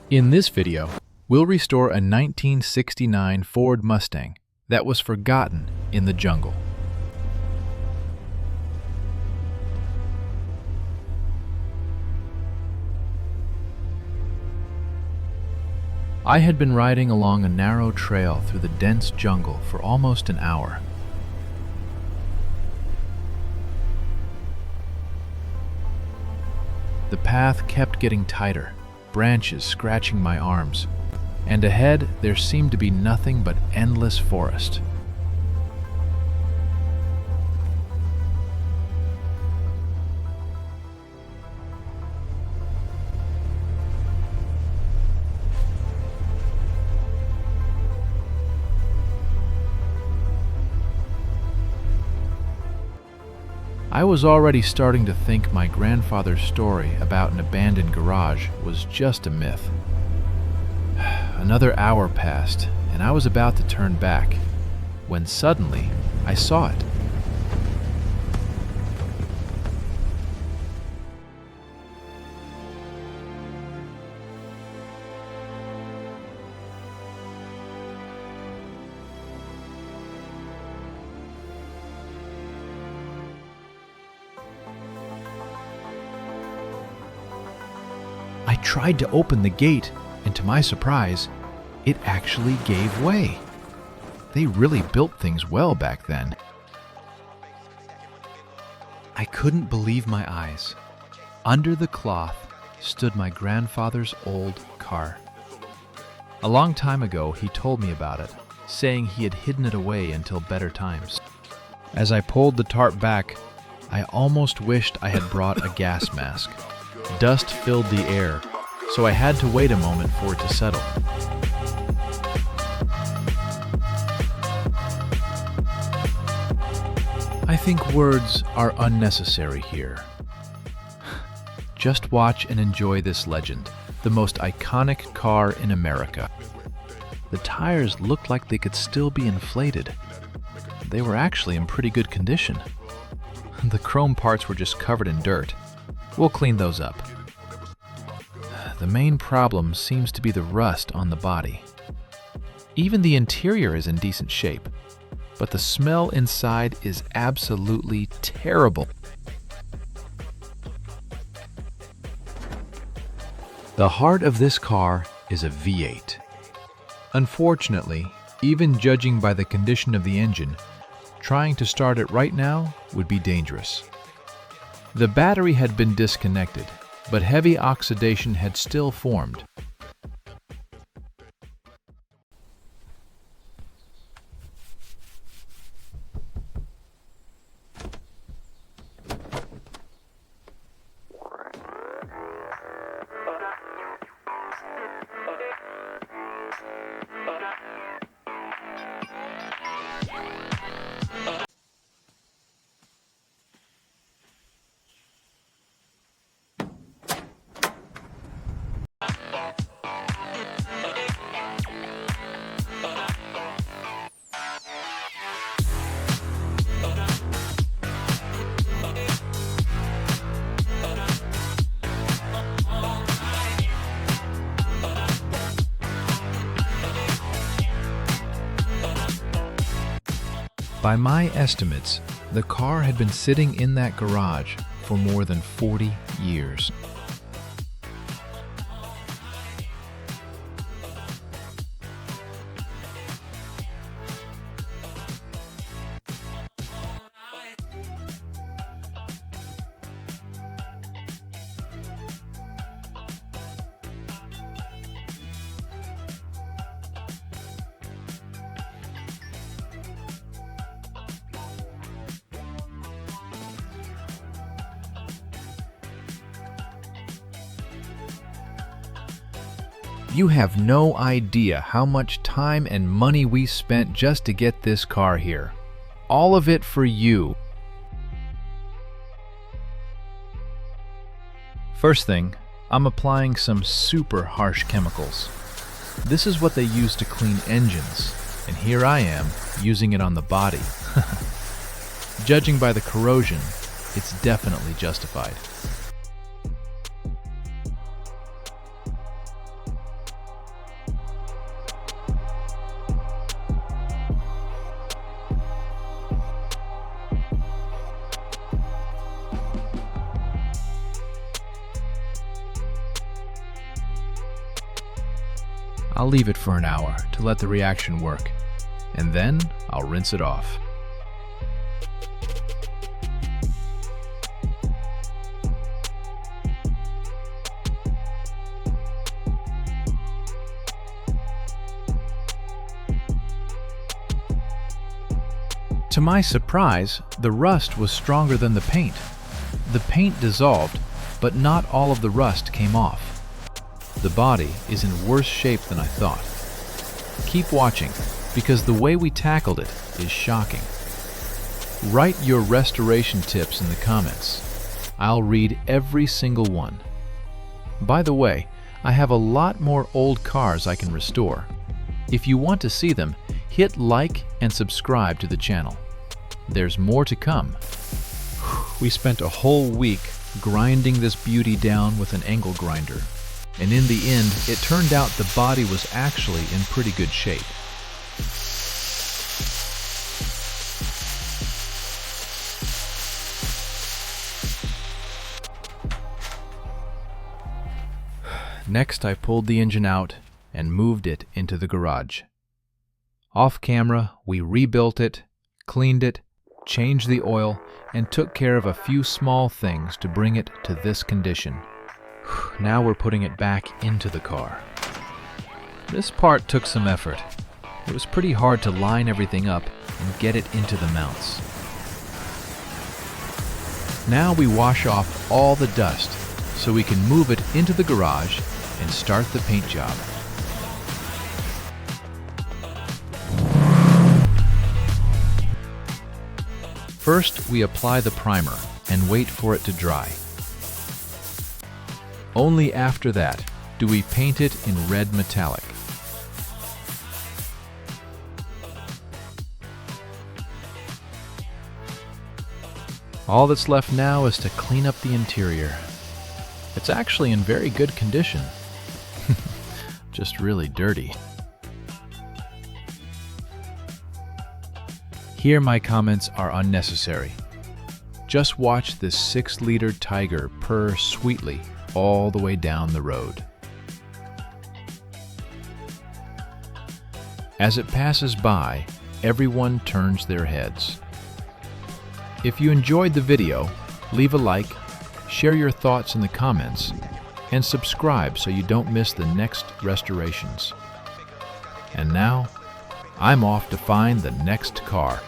In this video, we'll restore a 1969 Ford Mustang that was forgotten in the jungle. I had been riding along a narrow trail through the dense jungle for almost an hour. The path kept getting tighter, branches scratching my arms, and ahead there seemed to be nothing but endless forest. I was already starting to think my grandfather's story about an abandoned garage was just a myth. Another hour passed, and I was about to turn back, when suddenly I saw it. I tried to open the gate, and to my surprise, it actually gave way. They really built things well back then. I couldn't believe my eyes. Under the cloth stood my grandfather's old car. A long time ago, he told me about it, saying he had hidden it away until better times. As I pulled the tarp back, I almost wished I had brought a gas mask. Dust filled the air, so I had to wait a moment for it to settle. I think words are unnecessary here. Just watch and enjoy this legend, the most iconic car in America. The tires looked like they could still be inflated. They were actually in pretty good condition. The chrome parts were just covered in dirt. We'll clean those up. The main problem seems to be the rust on the body. Even the interior is in decent shape, but the smell inside is absolutely terrible. The heart of this car is a V8. Unfortunately, even judging by the condition of the engine, trying to start it right now would be dangerous. The battery had been disconnected, but heavy oxidation had still formed. By my estimates, the car had been sitting in that garage for more than 40 years. You have no idea how much time and money we spent just to get this car here. All of it for you. First thing, I'm applying some super harsh chemicals. This is what they use to clean engines, and here I am using it on the body. Judging by the corrosion, it's definitely justified. I'll leave it for an hour to let the reaction work, and then I'll rinse it off. To my surprise, the rust was stronger than the paint. The paint dissolved, but not all of the rust came off. The body is in worse shape than I thought. Keep watching, because the way we tackled it is shocking. Write your restoration tips in the comments. I'll read every single one. By the way, I have a lot more old cars I can restore. If you want to see them, hit like and subscribe to the channel. There's more to come. We spent a whole week grinding this beauty down with an angle grinder, and in the end, it turned out the body was actually in pretty good shape. Next, I pulled the engine out and moved it into the garage. Off camera, we rebuilt it, cleaned it, changed the oil, and took care of a few small things to bring it to this condition. Now we're putting it back into the car. This part took some effort. It was pretty hard to line everything up and get it into the mounts. Now we wash off all the dust so we can move it into the garage and start the paint job. First, we apply the primer and wait for it to dry. Only after that do we paint it in red metallic. All that's left now is to clean up the interior. It's actually in very good condition. Just really dirty. Here my comments are unnecessary. Just watch this 6-liter Tiger purr sweetly all the way down the road. As it passes by, everyone turns their heads. If you enjoyed the video, leave a like, share your thoughts in the comments, and subscribe so you don't miss the next restorations. And now, I'm off to find the next car.